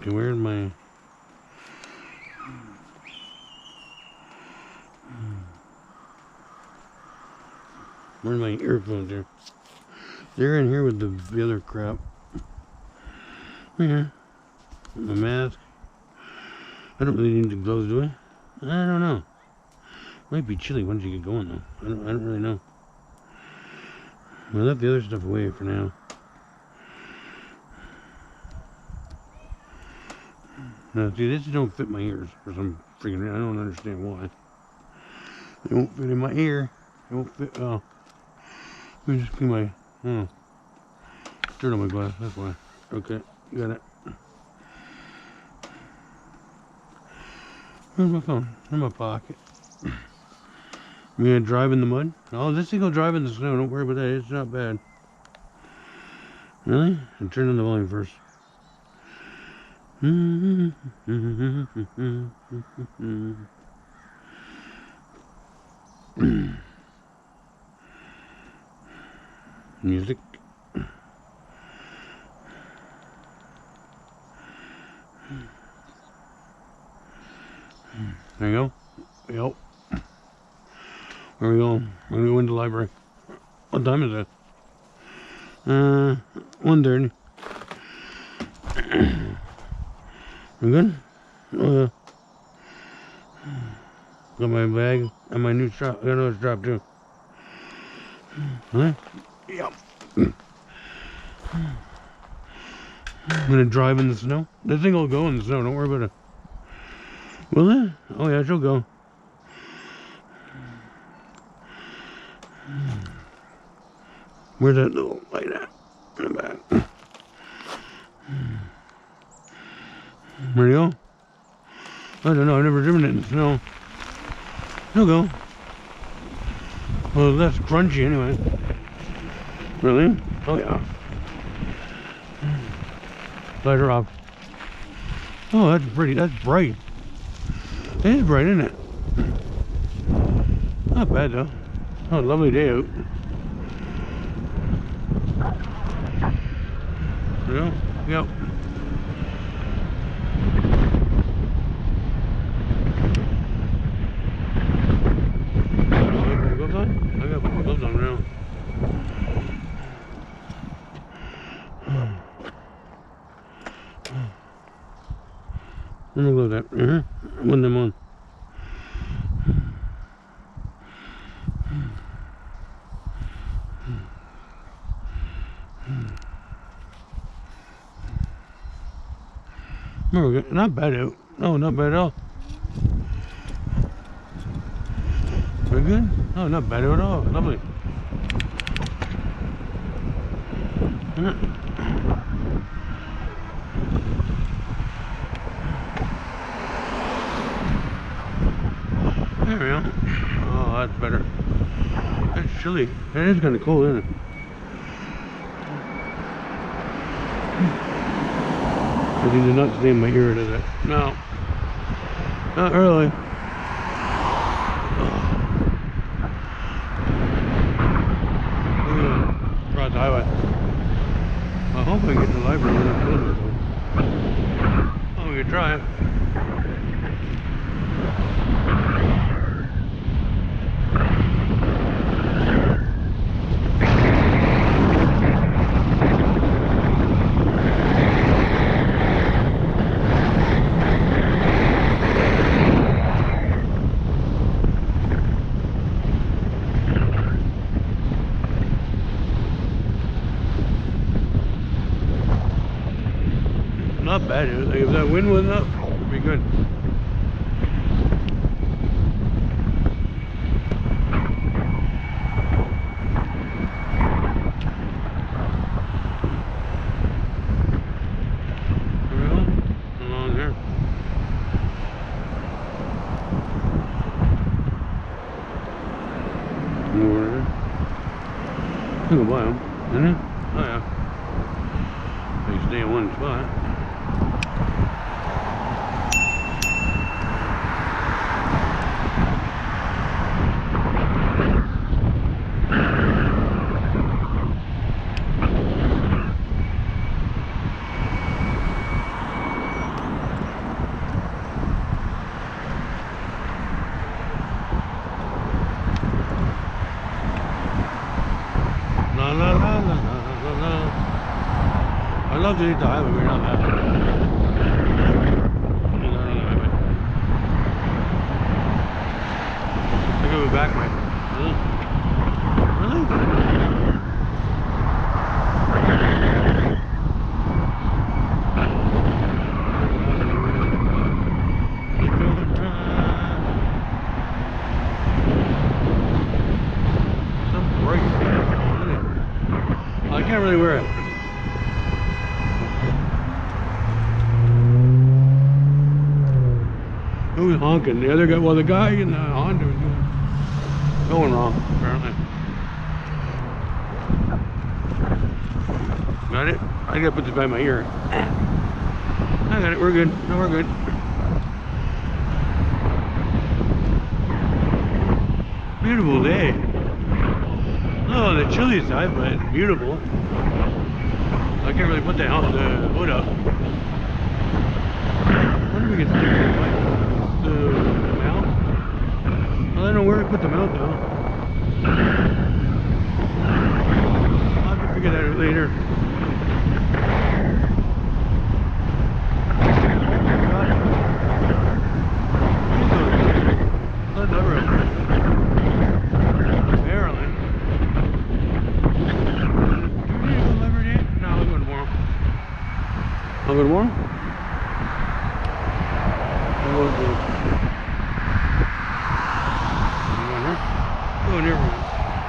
Okay, where's my... Where's my earphones here? They're in here with the other crap. Here. My mask. I don't really need the gloves, do I? I don't know. Might be chilly once you get going, though. I don't really know. I left the other stuff away for now. Now, see, this don't fit my ears for some freaking reason. I don't understand why. It won't fit in my ear. It won't fit. Oh. Let me just clean my. Oh. Dirt on my glass. That's why. Okay. Got it. Where's my phone? In my pocket. I'm gonna drive in the mud. Oh, this thing will drive in the snow. Don't worry about that. It's not bad. Really? And turn on the volume first. Music. There you go. Yep. Where are we going? We're gonna go into the library. What time is it? 1:30. We good? Oh yeah. Got my bag and my new strap. I got another strap too. Huh? Yep. I'm gonna drive in the snow. This thing will go in the snow. Don't worry about it. Will it? Oh yeah, she'll go. Where's that little light at? In the back. Where'd you go? I don't know. I've never driven it in the snow. She'll go. Well, that's crunchy anyway. Really? Oh yeah. Light her off. Oh, that's pretty. That's bright. It is bright, isn't it? Not bad though. Oh, lovely day out. Yeah. Yep. Gloves on? I got my gloves on now. Where my gloves at? One of them on. Not bad out. No, not bad at all. Very good? Oh, not bad at all. Lovely. There we go. Oh, that's better. It's chilly. It is kind of cold, isn't it? I did not stay in my ear, does it? No. Not really. Across the highway. I hope I can get to the library when I'm close. Oh, we could try it. Not bad. Like if that wind wasn't up, it'd be good. Along here. Over there. I can go by them, isn't it? Oh yeah. They stay in one spot. I'd love to hit the highway, but not that. I go back way. Really? Really? Some great. I can't really wear it. Who was honking? The other guy? Well, the guy in the Honda was going wrong, apparently. Got it? I gotta put this by my ear. I got it, we're good. No, we're good. Beautiful day. Oh, the chilly side, but it's beautiful. I can't really put the hood up. When do we get started? The mount? Well, I don't know where to put the mount though. I'll have to figure that out later. Maryland. Do we need to go lever yet? No, I'll go tomorrow. I'll go tomorrow?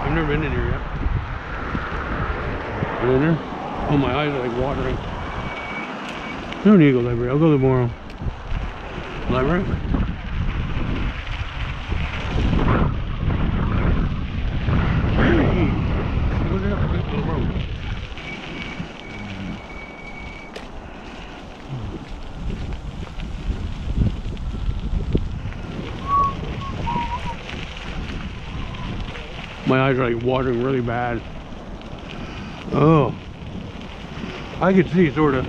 I've never been in here yet. Been in there? Oh, my eyes are like watering. I don't need to go library. I'll go tomorrow. Library? Look at that little road. My eyes are like watering really bad. Oh, I could see sort of.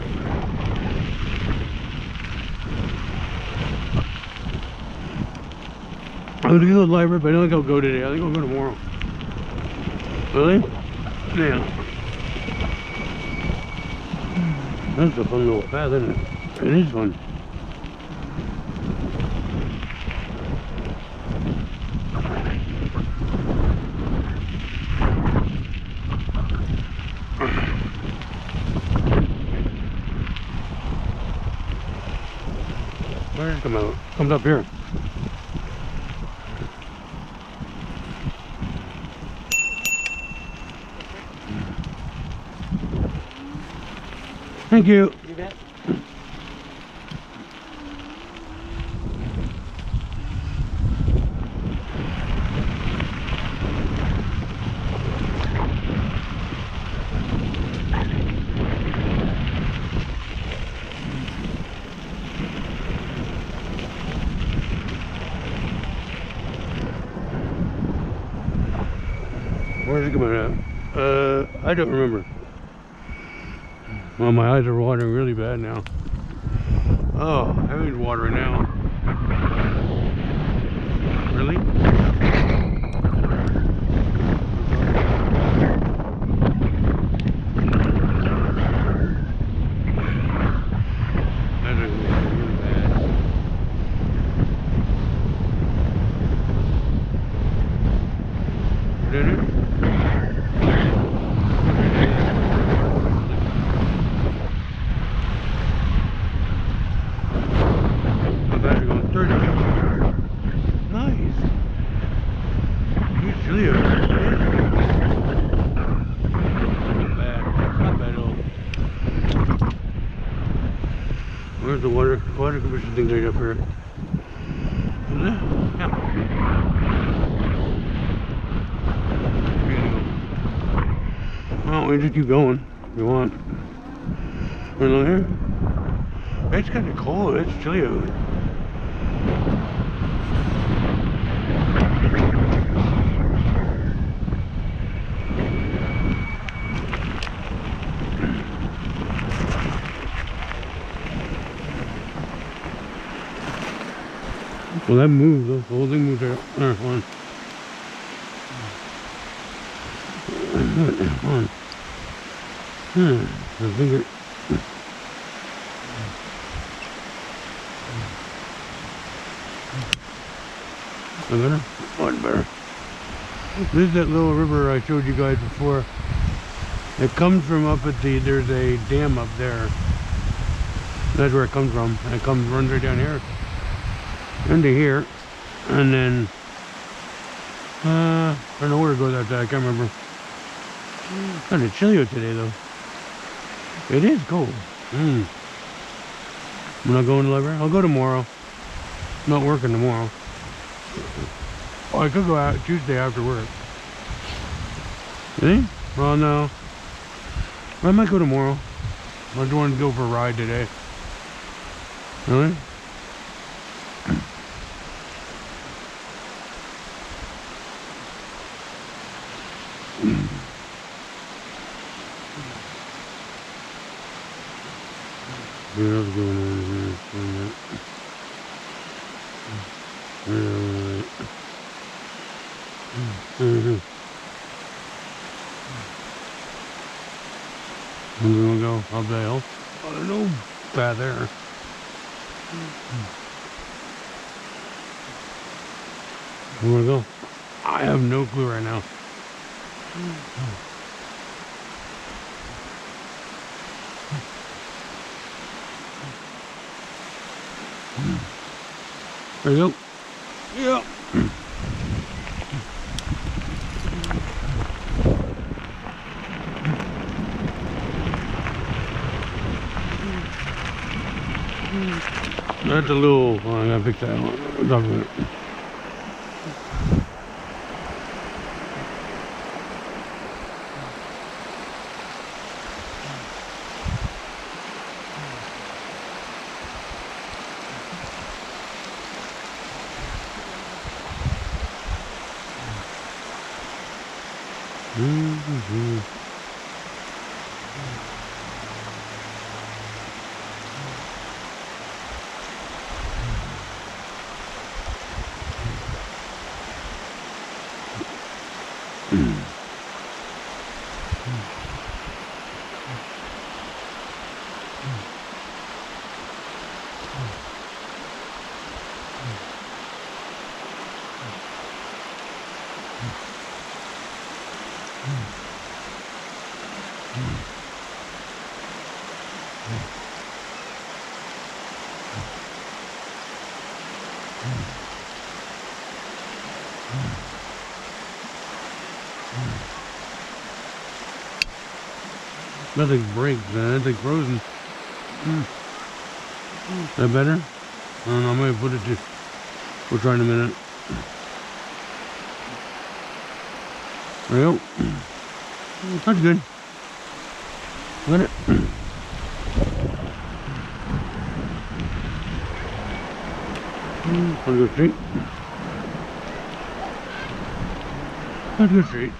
I was gonna go to the library, but I don't think I'll go today. I think I'll go tomorrow. Really? Yeah. That's a fun little path, isn't it? It is fun. Where did it come out? It comes up here. Thank you. You bet. Where's it coming out? I don't remember. Well, my eyes are watering really bad now. Oh, everything's watering now. Really? That's really bad. Did it? Where's the water commission thing right up here? Is it? Yeah. Well, we just keep going if you want. Right along here? It's kind of cold. It's chilly out. Well, that moves. The whole thing moves there. There, one. One. The finger. Better? Much better. This is that little river I showed you guys before. It comes from up at there's a dam up there. That's where it comes from. And it runs right down here. Into here. And then, I don't know where it goes after that. I can't remember. Kind of chilly out today though. It is cold. I'm not going to the library. I'll go tomorrow. I'm not working tomorrow. Oh, I could go out Tuesday after work. You think? Well, no. I might go tomorrow. I just wanted to go for a ride today. Really? What else going on here? I'm gonna go up the hill. Oh, there's no path there. Where do I go? I have no clue right now. There you go. Yeah. That's a little. Oh, I gotta fix that one. Nothing breaks, man. Nothing frozen. Is that better? I don't know. I might put it to. We'll try in a minute. There we go. That's good. Look at it. Want to go straight? Let's go straight.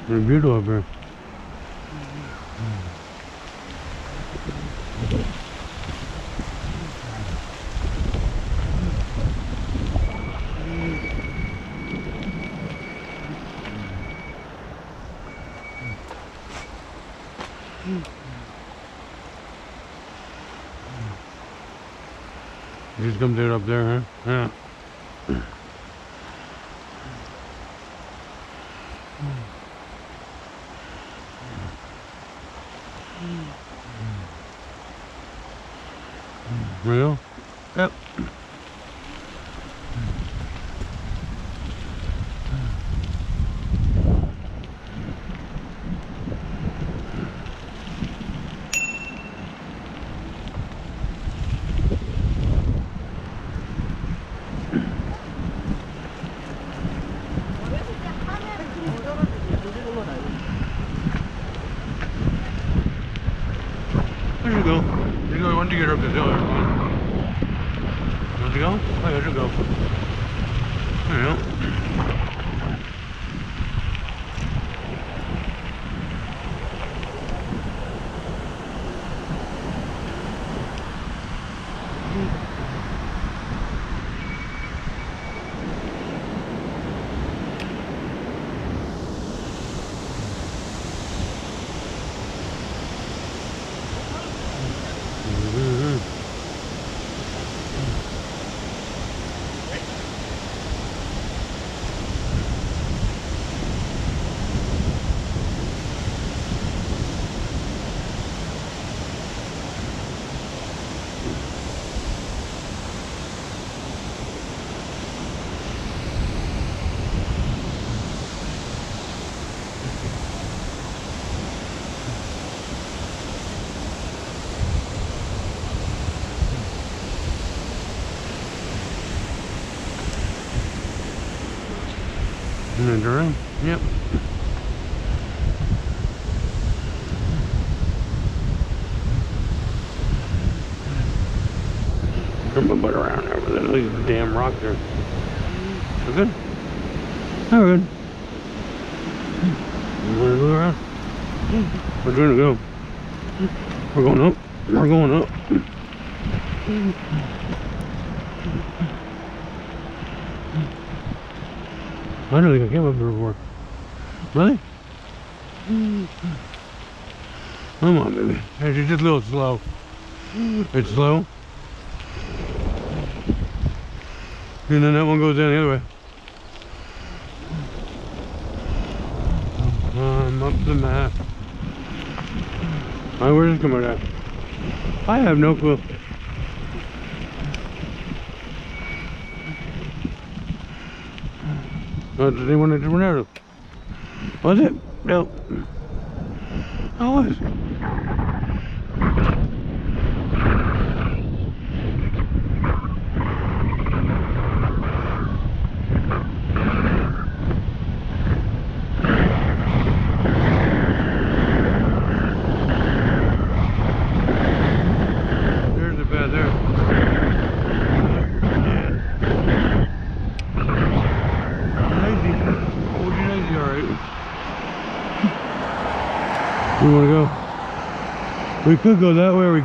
They're beautiful up here. Just comes out up there, huh? Yeah. Real? Yep. There you go. There you go. Once you get up the hill, everyone. Want to go? Oh, yeah, there you go. There you go. And then turn around. Yep. Turn my butt around there. Look at the damn rock there. We're good. Oh, we're good. You want to go around? We're going to go. We're going up. We're going up. I don't think I came up here before. Really? Come on, baby. It's just a little slow. It's slow. And then that one goes down the other way. I'm up the map. Alright, where's this coming at? I have no clue. Oh, did anyone that run out of? Was it? No. Oh, was. There's the bed there. Lazy. Oh, you lazy, alright. We want to go? We could go that way or we